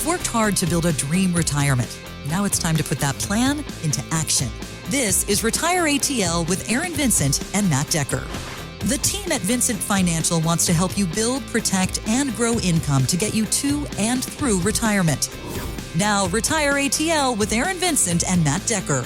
You've worked hard to build a dream retirement. Now it's time to put that plan into action. This is Retire ATL with Aaron Vincent and Matt Decker. The team at Vincent Financial wants to help you build, protect, and grow income to get you to and through retirement. Now, Retire ATL with Aaron Vincent and Matt Decker.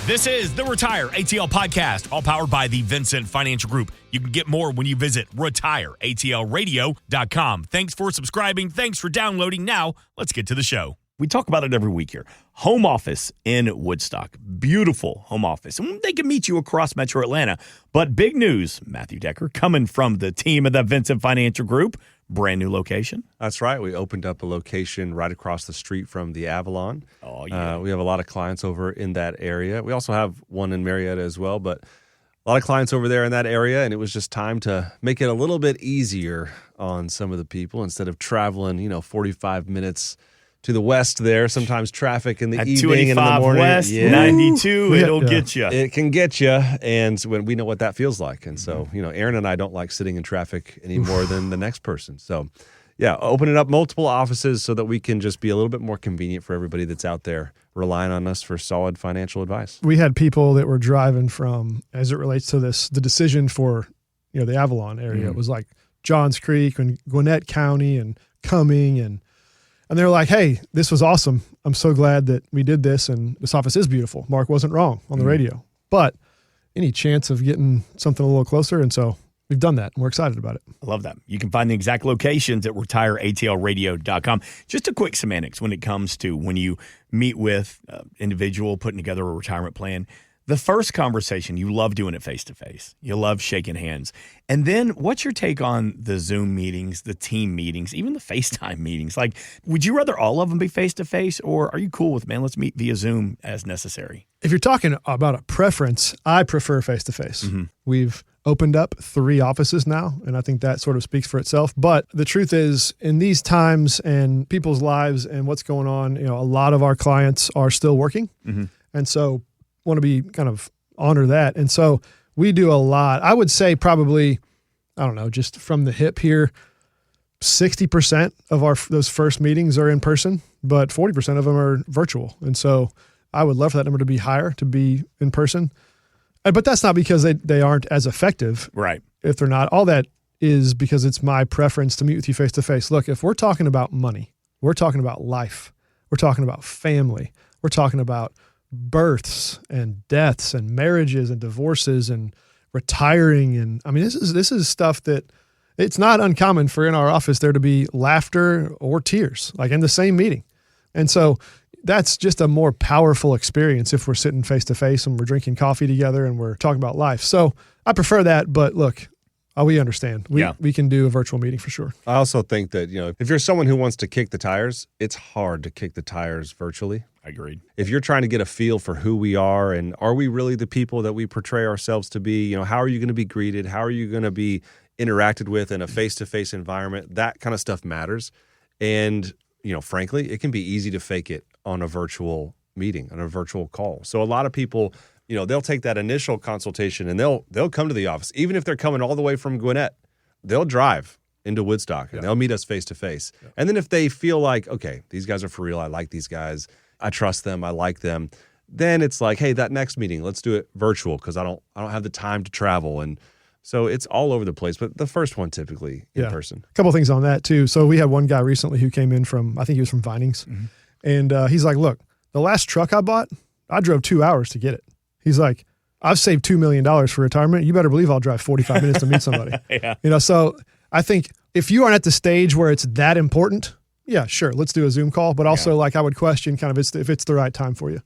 This is the Retire ATL podcast, all powered by the Vincent Financial Group. You can get more when you visit retireatlradio.com. Thanks for subscribing. Thanks for downloading. Now, let's get to the show. We talk about it every week here. Home office in Woodstock. Beautiful home office. And they can meet you across Metro Atlanta. But big news, Matthew Decker, coming from the team of the Vincent Financial Group. Brand new location. That's right. We opened up a location right across the street from the Avalon. Oh, yeah. We have a lot of clients over in that area. We also have one in Marietta as well, but a lot of clients over there in that area, and it was just time to make it a little bit easier on some of the people instead of traveling, 45 minutes to the west there. Sometimes traffic in the evening and in the morning. West, 92, it'll get you. It can get you, and when we know what that feels like. And so, Aaron and I don't like sitting in traffic any more than the next person. So, yeah, opening up multiple offices so that we can just be a little bit more convenient for everybody that's out there relying on us for solid financial advice. We had people that were driving from, as it relates to this, the decision for, the Avalon area. It was like Johns Creek and Gwinnett County and Cumming and they were like, hey, this was awesome. I'm so glad that we did this, and this office is beautiful. Mark wasn't wrong on the radio. But any chance of getting something a little closer? And so we've done that, and we're excited about it. I love that. You can find the exact locations at retireatlradio.com. Just a quick semantics when it comes to when you meet with an individual putting together a retirement plan. The first conversation, you love doing it face-to-face. You love shaking hands. And then what's your take on the Zoom meetings, the team meetings, even the FaceTime meetings? Like, would you rather all of them be face-to-face, or are you cool with, man, let's meet via Zoom as necessary? If you're talking about a preference, I prefer face-to-face. We've opened up 3 offices now, and I think that sort of speaks for itself. But the truth is, in these times and people's lives and what's going on, a lot of our clients are still working. And so want to be kind of honor that. And so we do a lot. I would say probably, I don't know, just from the hip here, 60% of those first meetings are in person, but 40% of them are virtual. And so I would love for that number to be higher, to be in person. But that's not because they aren't as effective. Right. If they're not. All that is because it's my preference to meet with you face to face. Look, if we're talking about money, we're talking about life, we're talking about family, we're talking about births and deaths and marriages and divorces and retiring. And I mean, this is stuff that it's not uncommon for in our office there to be laughter or tears, like in the same meeting. And so that's just a more powerful experience if we're sitting face to face and we're drinking coffee together and we're talking about life. So I prefer that, but look, we understand. We can do a virtual meeting for sure. I also think that, if you're someone who wants to kick the tires, it's hard to kick the tires virtually. Agreed. If you're trying to get a feel for who we are and are we really the people that we portray ourselves to be, how are you going to be greeted? How are you going to be interacted with in a face-to-face environment? That kind of stuff matters. And, frankly, it can be easy to fake it on a virtual meeting, on a virtual call. So a lot of people, they'll take that initial consultation and they'll come to the office. Even if they're coming all the way from Gwinnett, they'll drive into Woodstock and they'll meet us face-to-face. And then if they feel like, okay, these guys are for real, I like these guys, I trust them, I like them, then it's like, hey, that next meeting, let's do it virtual because I don't have the time to travel. And so it's all over the place, but the first one typically in person. A couple things on that too. So we had one guy recently who came in I think he was from Vinings. And he's like, look, the last truck I bought, I drove 2 hours to get it. He's like, I've saved $2 million for retirement. You better believe I'll drive 45 minutes to meet somebody. So I think if you aren't at the stage where it's that important, yeah, sure, let's do a Zoom call. But also, I would question kind of if it's the right time for you.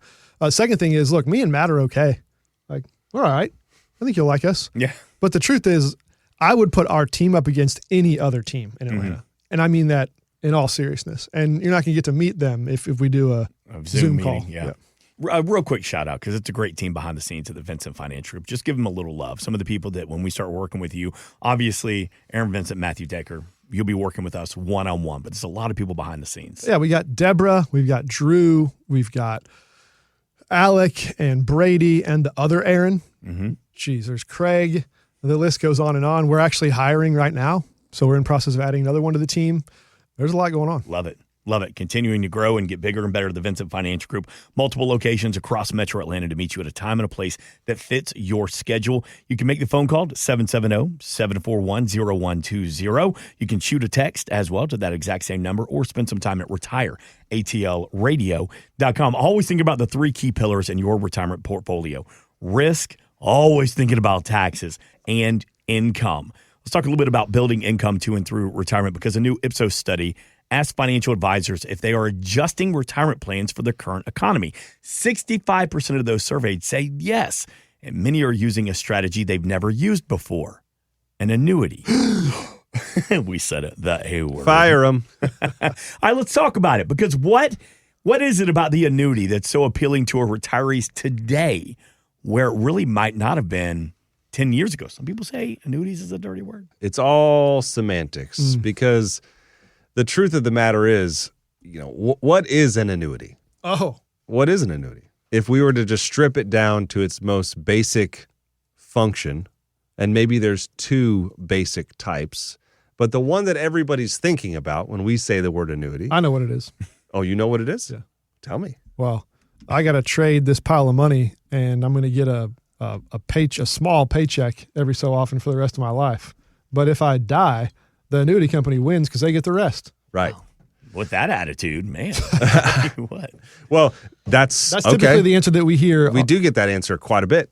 Second thing is, look, me and Matt are okay. Like, we're all right. I think you'll like us. Yeah. But the truth is, I would put our team up against any other team in Atlanta. And I mean that in all seriousness. And you're not going to get to meet them if we do a Zoom meeting, call. Yeah. A real quick shout out, because it's a great team behind the scenes at the Vincent Financial Group. Just give them a little love. Some of the people that when we start working with you, obviously, Aaron Vincent, Matthew Decker, you'll be working with us one-on-one, but there's a lot of people behind the scenes. Yeah, we got Deborah, we've got Drew, we've got Alec and Brady and the other Aaron. Geez, there's Craig. The list goes on and on. We're actually hiring right now, so we're in process of adding another one to the team. There's a lot going on. Love it. Love it. Continuing to grow and get bigger and better. The Vincent Financial Group, multiple locations across Metro Atlanta to meet you at a time and a place that fits your schedule. You can make the phone call to 770-741-0120. You can shoot a text as well to that exact same number or spend some time at retireatlradio.com. Always think about the three key pillars in your retirement portfolio. Risk, always thinking about taxes, and income. Let's talk a little bit about building income to and through retirement, because a new Ipsos study ask financial advisors if they are adjusting retirement plans for the current economy. 65% of those surveyed say yes, and many are using a strategy they've never used before, an annuity. We said it, the A word. Fire them. All right, let's talk about it, because what is it about the annuity that's so appealing to our retirees today where it really might not have been 10 years ago? Some people say annuities is a dirty word. It's all semantics because the truth of the matter is, what is an annuity? Oh, What is an annuity? If we were to just strip it down to its most basic function, and maybe there's two basic types, but the one that everybody's thinking about when we say the word annuity. I know what it is. Oh, you know what it is? Yeah. Tell me. Well, I got to trade this pile of money, and I'm going to get a small paycheck every so often for the rest of my life. But if I die, the annuity company wins because they get the rest. Right. With that attitude, man. What? Well, that's typically okay. the answer that we hear. We do get that answer quite a bit.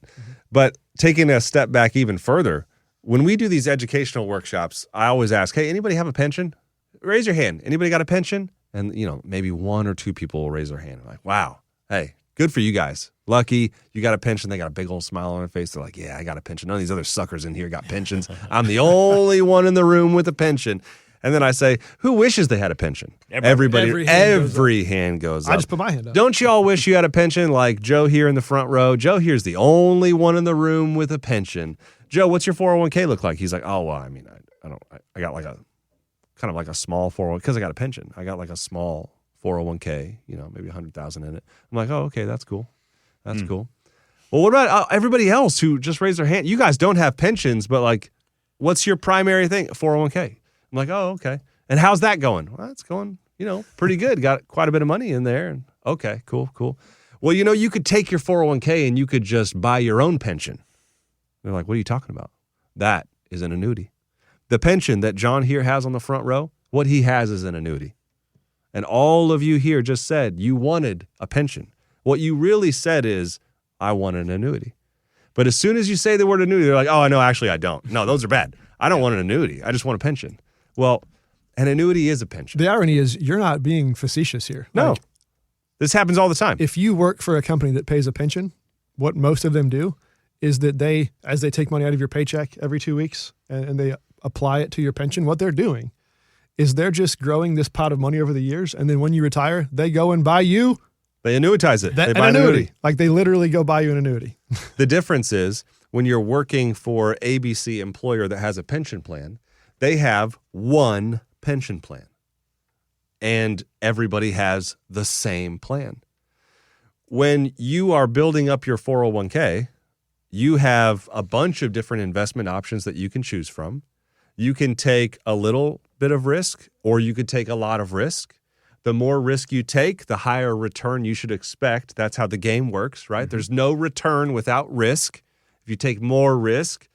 But taking a step back even further, when we do these educational workshops, I always ask, hey, anybody have a pension? Raise your hand. Anybody got a pension? And, maybe one or two people will raise their hand. I'm like, wow, hey, good for you guys. Lucky you got a pension. They got a big old smile on their face. They're like, yeah, I got a pension. None of these other suckers in here got pensions. I'm the only one in the room with a pension. And then I say, who wishes they had a pension? Everybody, every hand goes up. I just put my hand up. Don't you all wish you had a pension like Joe here in the front row? Joe here's the only one in the room with a pension. Joe, what's your 401k look like? He's like, oh, well, I mean, I got like a kind of like a small 401k because I got a pension. I got like a small 401k, maybe 100,000 in it. I'm like, oh, okay, that's cool. That's cool. Well, what about everybody else who just raised their hand? You guys don't have pensions, but like, what's your primary thing? 401k. I'm like, oh, okay. And how's that going? Well, it's going, pretty good. Got quite a bit of money in there. And okay, cool. Well, you could take your 401k and you could just buy your own pension. They're like, what are you talking about? That is an annuity. The pension that John here has on the front row, what he has is an annuity. And all of you here just said you wanted a pension. What you really said is, I want an annuity. But as soon as you say the word annuity, they're like, oh, no, actually, I don't. No, those are bad. I don't want an annuity. I just want a pension. Well, an annuity is a pension. The irony is you're not being facetious here. No. This happens all the time. If you work for a company that pays a pension, what most of them do is that as they take money out of your paycheck every 2 weeks and they apply it to your pension, what they're doing is they're just growing this pot of money over the years. And then when you retire, they go and buy you. They annuitize it. They buy an annuity. Like they literally go buy you an annuity. The difference is when you're working for ABC employer that has a pension plan, they have one pension plan and everybody has the same plan. When you are building up your 401k, you have a bunch of different investment options that you can choose from. You can take a little bit of risk or you could take a lot of risk. The more risk you take, the higher return you should expect. That's how the game works, right? There's no return without risk. If you take more risk,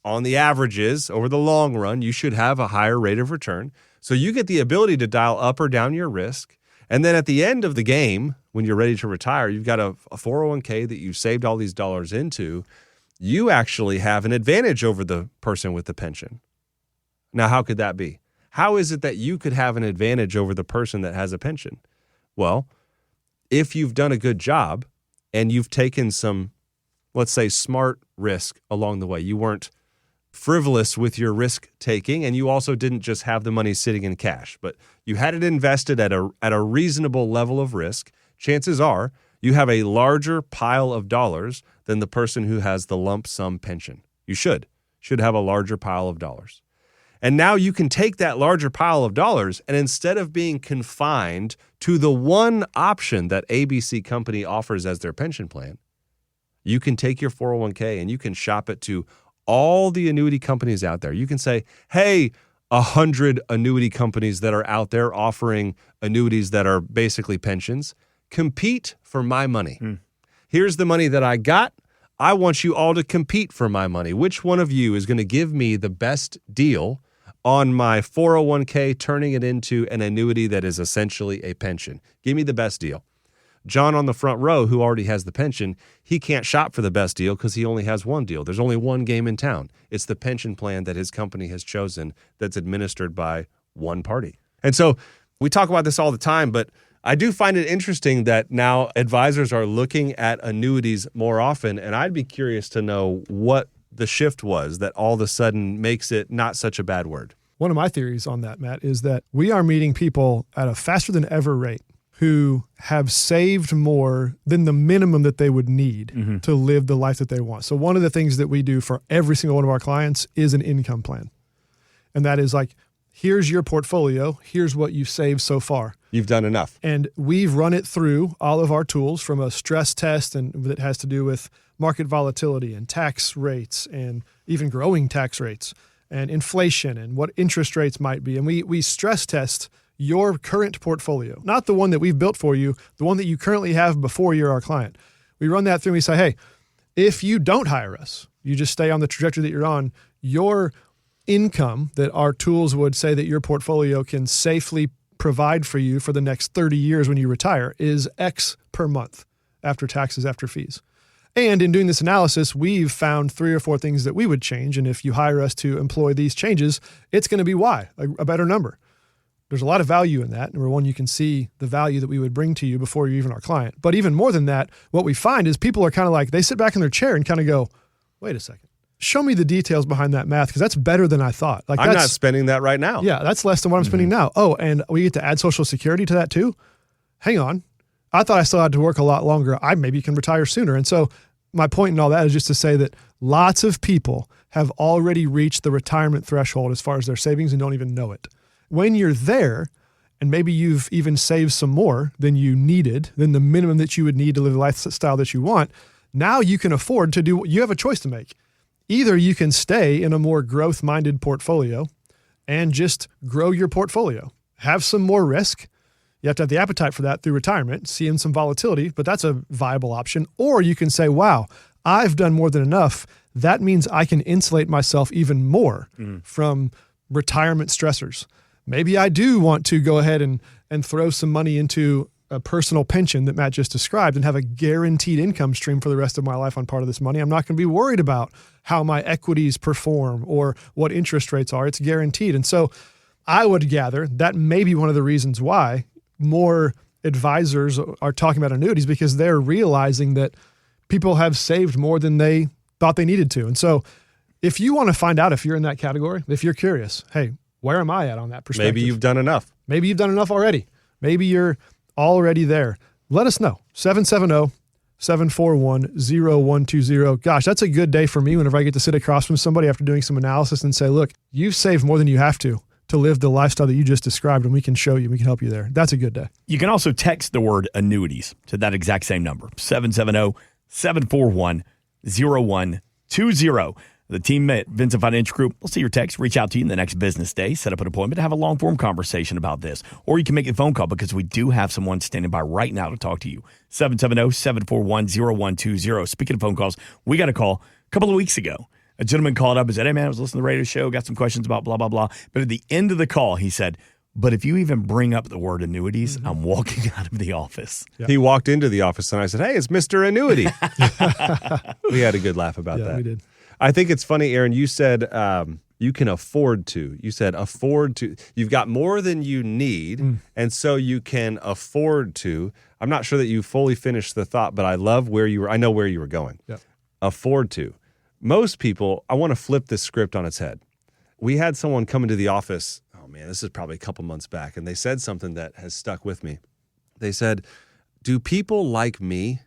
on the averages, over the long run, you should have a higher rate of return. So you get the ability to dial up or down your risk. And then at the end of the game, when you're ready to retire, you've got a 401k that you've saved all these dollars into. You actually have an advantage over the person with the pension. Now, how could that be? How is it that you could have an advantage over the person that has a pension? Well, if you've done a good job and you've taken some, let's say, smart risk along the way, you weren't frivolous with your risk taking, and you also didn't just have the money sitting in cash, but you had it invested at a reasonable level of risk, chances are you have a larger pile of dollars than the person who has the lump sum pension. You should have a larger pile of dollars. And now you can take that larger pile of dollars and instead of being confined to the one option that ABC company offers as their pension plan, you can take your 401k and you can shop it to all the annuity companies out there. You can say, hey, 100 annuity companies that are out there offering annuities that are basically pensions. Compete for my money. Here's the money that I got. I want you all to compete for my money. Which one of you is going to give me the best deal on my 401k, turning it into an annuity that is essentially a pension? Give me the best deal. John on the front row, who already has the pension, he can't shop for the best deal because he only has one deal. There's only one game in town. It's the pension plan that his company has chosen that's administered by one party. And so we talk about this all the time, but I do find it interesting that now advisors are looking at annuities more often, and I'd be curious to know what the shift was that all of a sudden makes it not such a bad word. One of my theories on that, Matt, is that we are meeting people at a faster than ever rate who have saved more than the minimum that they would need to live the life that they want. So one of the things that we do for every single one of our clients is an income plan. And that is like, here's your portfolio. Here's what you've saved so far. You've done enough. And we've run it through all of our tools from a stress test and that has to do with market volatility and tax rates and even growing tax rates and inflation and what interest rates might be. And we stress test your current portfolio, not the one that we've built for you, the one that you currently have before you're our client. We run that through and we say, hey, if you don't hire us, you just stay on the trajectory that you're on, your income that our tools would say that your portfolio can safely provide for you for the next 30 years when you retire is X per month after taxes, after fees. And in doing this analysis, we've found 3 or 4 things that we would change. And if you hire us to employ these changes, it's going to be Y, a better number. There's a lot of value in that. Number one, you can see the value that we would bring to you before you're even our client. But even more than that, what we find is people are kind of like, they sit back in their chair and kind of go, wait a second, show me the details behind that math because that's better than I thought. Like I'm not spending that right now. Yeah, that's less than what I'm spending now. Oh, and we get to add Social Security to that too? Hang on. I thought I still had to work a lot longer. I maybe can retire sooner. And so my point in all that is just to say that lots of people have already reached the retirement threshold as far as their savings and don't even know it. When you're there, and maybe you've even saved some more than you needed, than the minimum that you would need to live the lifestyle that you want, now you can afford to do, you have a choice to make. Either you can stay in a more growth-minded portfolio and just grow your portfolio, have some more risk. You have to have the appetite for that through retirement, seeing some volatility, but that's a viable option. Or you can say, wow, I've done more than enough. That means I can insulate myself even more from retirement stressors. Maybe I do want to go ahead and throw some money into a personal pension that Matt just described and have a guaranteed income stream for the rest of my life on part of this money. I'm not going to be worried about how my equities perform or what interest rates are. It's guaranteed. And so I would gather that may be one of the reasons why more advisors are talking about annuities, because they're realizing that people have saved more than they thought they needed to. And so if you want to find out if you're in that category, if you're curious, hey, where am I at on that perspective? Maybe you've done enough. Maybe you've done enough already. Maybe you're already there. Let us know. 770-741-0120. Gosh, that's a good day for me whenever I get to sit across from somebody after doing some analysis and say, look, you've saved more than you have to live the lifestyle that you just described, and we can show you, we can help you there. That's a good day. You can also text the word annuities to that exact same number, 770-741-0120. The team at Vincent Financial Group will see your text, reach out to you in the next business day, set up an appointment to have a long-form conversation about this. Or you can make a phone call because we do have someone standing by right now to talk to you. 770-741-0120. Speaking of phone calls, we got a call a couple of weeks ago. A gentleman called up and said, hey, man, I was listening to the radio show, got some questions about blah, blah, blah. But at the end of the call, he said, but if you even bring up the word annuities, I'm walking out of the office. Yep. He walked into the office and I said, hey, it's Mr. Annuity. We had a good laugh about that. Yeah, we did. I think it's funny, Aaron, you said you can afford to. You said afford to. You've got more than you need, and so you can afford to. I'm not sure that you fully finished the thought, but I love where you were. I know where you were going. Yep. Afford to. Most people, I want to flip this script on its head. We had someone come into the office, oh man, this is probably a couple months back, and they said something that has stuck with me. They said, do people like me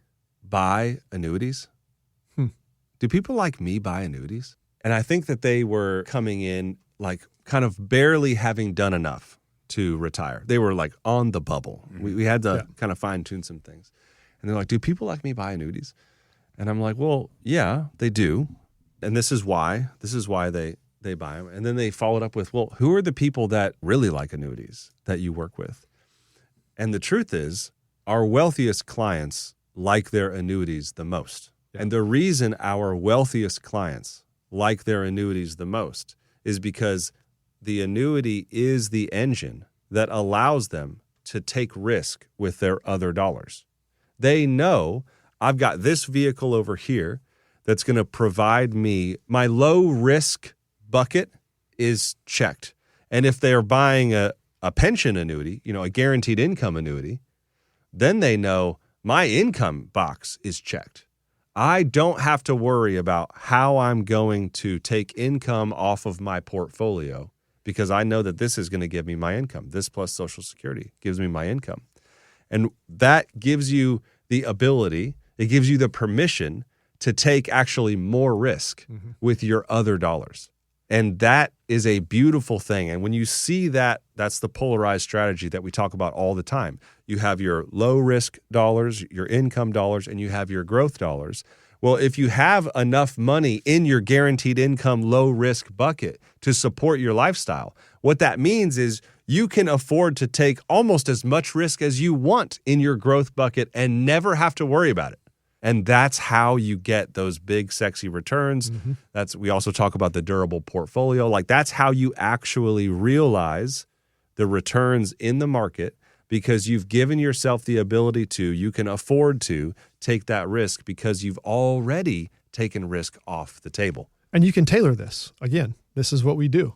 buy annuities? Do people like me buy annuities? And I think that they were coming in like kind of barely having done enough to retire. They were like on the bubble. We had to kind of fine tune some things. And they're like, do people like me buy annuities? And I'm like, well, yeah, they do. And this is why they they buy them. And then they followed up with, well, who are the people that really like annuities that you work with? And the truth is, our wealthiest clients like their annuities the most. Yeah. And the reason our wealthiest clients like their annuities the most is because the annuity is the engine that allows them to take risk with their other dollars. They know I've got this vehicle over here that's going to provide me my low risk bucket is checked. And if they're buying a pension annuity, a guaranteed income annuity, then they know my income box is checked. I don't have to worry about how I'm going to take income off of my portfolio because I know that this is going to give me my income. This plus Social Security gives me my income. And that gives you the ability, it gives you the permission to take actually more risk with your other dollars. And that is a beautiful thing. And when you see that, that's the polarized strategy that we talk about all the time. You have your low risk dollars, your income dollars, and you have your growth dollars. Well, if you have enough money in your guaranteed income low risk bucket to support your lifestyle, what that means is you can afford to take almost as much risk as you want in your growth bucket and never have to worry about it. And that's how you get those big, sexy returns. We also talk about the durable portfolio. Like that's how you actually realize the returns in the market because you've given yourself the ability you can afford to take that risk because you've already taken risk off the table. And you can tailor this. Again, this is what we do.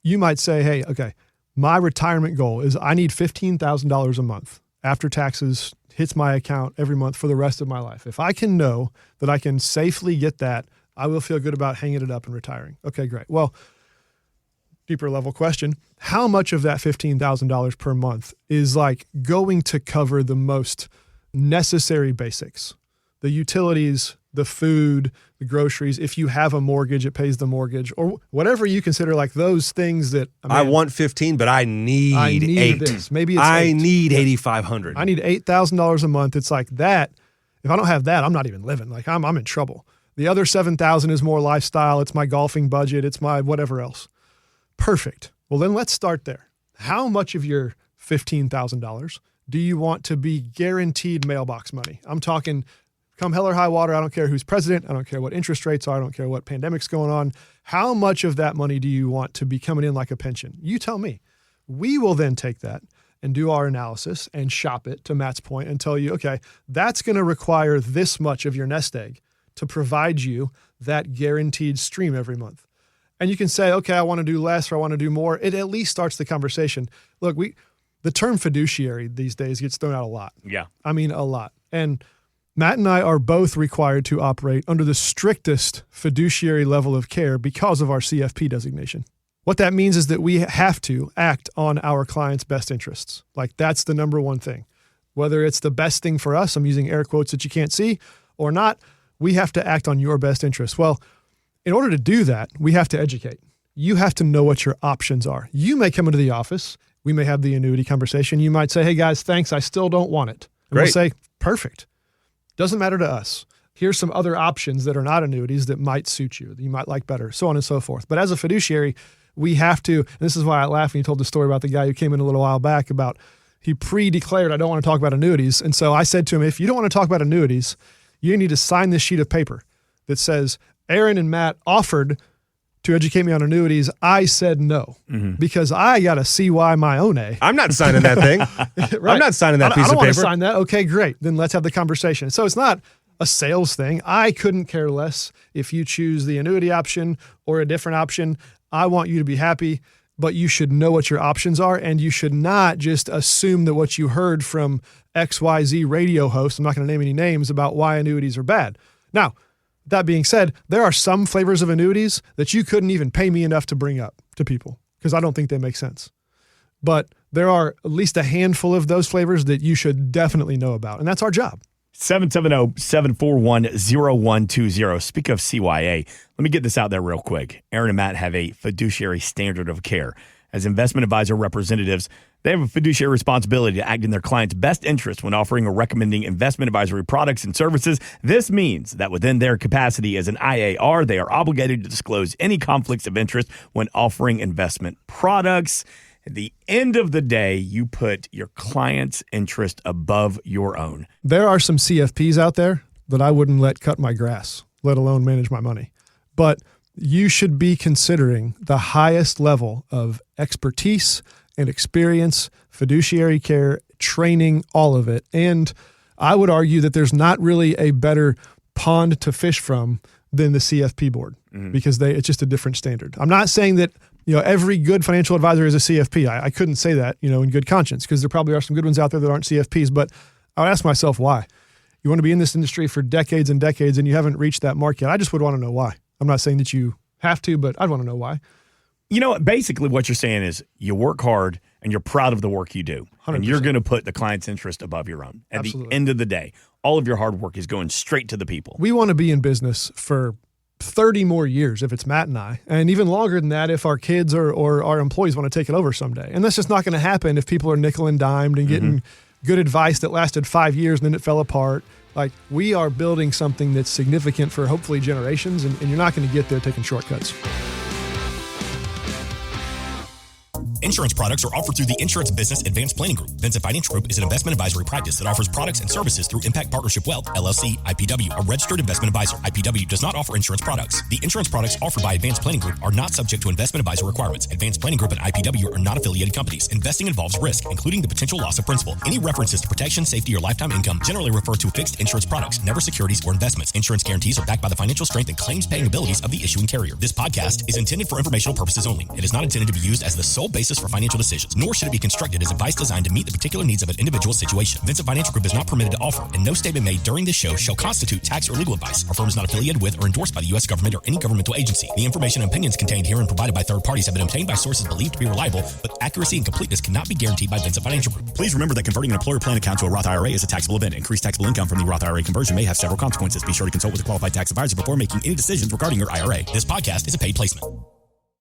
You might say, hey, okay, my retirement goal is I need $15,000 a month after taxes hits my account every month for the rest of my life. If I can know that I can safely get that, I will feel good about hanging it up and retiring. Okay, great. Well, deeper level question, how much of that $15,000 per month is like going to cover the most necessary basics? The utilities, the food, the groceries. If you have a mortgage, it pays the mortgage or whatever you consider like those things that I want 15, but I need 8. This. Maybe it's I 8. need 8,500. I need $8,000 a month. It's like that. If I don't have that, I'm not even living. Like I'm in trouble. The other 7,000 is more lifestyle. It's my golfing budget. It's my whatever else. Perfect. Well, then let's start there. How much of your $15,000 do you want to be guaranteed mailbox money? I'm talking come hell or high water. I don't care who's president. I don't care what interest rates are. I don't care what pandemic's going on. How much of that money do you want to be coming in like a pension? You tell me. We will then take that and do our analysis and shop it to Matt's point and tell you, okay, that's going to require this much of your nest egg to provide you that guaranteed stream every month. And you can say, okay, I want to do less or I want to do more. It at least starts the conversation. Look, the term fiduciary these days gets thrown out a lot. Yeah. I mean, a lot. And Matt and I are both required to operate under the strictest fiduciary level of care because of our CFP designation. What that means is that we have to act on our clients' best interests. Like that's the number one thing. Whether it's the best thing for us, I'm using air quotes that you can't see, or not, we have to act on your best interests. Well, in order to do that, we have to educate. You have to know what your options are. You may come into the office. We may have the annuity conversation. You might say, hey guys, thanks. I still don't want it. And we'll say, perfect. Doesn't matter to us. Here's some other options that are not annuities that might suit you, that you might like better, so on and so forth. But as a fiduciary, we have to, and this is why I laughed when you told the story about the guy who came in a little while back about he pre-declared, I don't want to talk about annuities. And so I said to him, if you don't want to talk about annuities, you need to sign this sheet of paper that says, Aaron and Matt offered to educate me on annuities. I said no because I got a CY my own A. I'm not signing that thing. Right. I'm not signing that piece of paper. I don't want to sign that. Okay, great. Then let's have the conversation. So it's not a sales thing. I couldn't care less if you choose the annuity option or a different option. I want you to be happy, but you should know what your options are, and you should not just assume that what you heard from XYZ radio host, I'm not going to name any names, about why annuities are bad. Now, that being said, there are some flavors of annuities that you couldn't even pay me enough to bring up to people because I don't think they make sense. But there are at least a handful of those flavors that you should definitely know about, and that's our job. 770-741-0120. Speak of CYA, let me get this out there real quick. Aaron and Matt have a fiduciary standard of care. As investment advisor representatives, they have a fiduciary responsibility to act in their client's best interest when offering or recommending investment advisory products and services. This means that within their capacity as an IAR, they are obligated to disclose any conflicts of interest when offering investment products. At the end of the day, you put your client's interest above your own. There are some CFPs out there that I wouldn't let cut my grass, let alone manage my money. But you should be considering the highest level of expertise and experience, fiduciary care, training, all of it. And I would argue that there's not really a better pond to fish from than the CFP board because it's just a different standard. I'm not saying that every good financial advisor is a CFP. I couldn't say that in good conscience because there probably are some good ones out there that aren't CFPs. But I would ask myself why. You want to be in this industry for decades and decades and you haven't reached that mark yet. I just would want to know why. I'm not saying that you have to, but I'd want to know why. Basically what you're saying is you work hard and you're proud of the work you do. 100%. And you're going to put the client's interest above your own. At Absolutely. The end of the day, all of your hard work is going straight to the people. We want to be in business for 30 more years if it's Matt and I, and even longer than that if our kids or our employees want to take it over someday. And that's just not going to happen if people are nickel and dimed and getting good advice that lasted 5 years and then it fell apart. Like, we are building something that's significant for hopefully generations, and you're not going to get there taking shortcuts. Insurance products are offered through the Insurance Business Advanced Planning Group. Vincent Financial Group is an investment advisory practice that offers products and services through Impact Partnership Wealth, LLC, IPW, a registered investment advisor. IPW does not offer insurance products. The insurance products offered by Advanced Planning Group are not subject to investment advisor requirements. Advanced Planning Group and IPW are not affiliated companies. Investing involves risk, including the potential loss of principal. Any references to protection, safety, or lifetime income generally refer to fixed insurance products, never securities or investments. Insurance guarantees are backed by the financial strength and claims-paying abilities of the issuing carrier. This podcast is intended for informational purposes only. It is not intended to be used as the sole basis for financial decisions, nor should it be constructed as advice designed to meet the particular needs of an individual situation. Vincent Financial Group is not permitted to offer, and no statement made during this show shall constitute tax or legal advice. Our firm is not affiliated with or endorsed by the U.S. government or any governmental agency. The information and opinions contained herein provided by third parties have been obtained by sources believed to be reliable, but accuracy and completeness cannot be guaranteed by Vincent Financial Group. Please remember that converting an employer plan account to a Roth IRA is a taxable event. Increased taxable income from the Roth IRA conversion may have several consequences. Be sure to consult with a qualified tax advisor before making any decisions regarding your IRA. This podcast is a paid placement.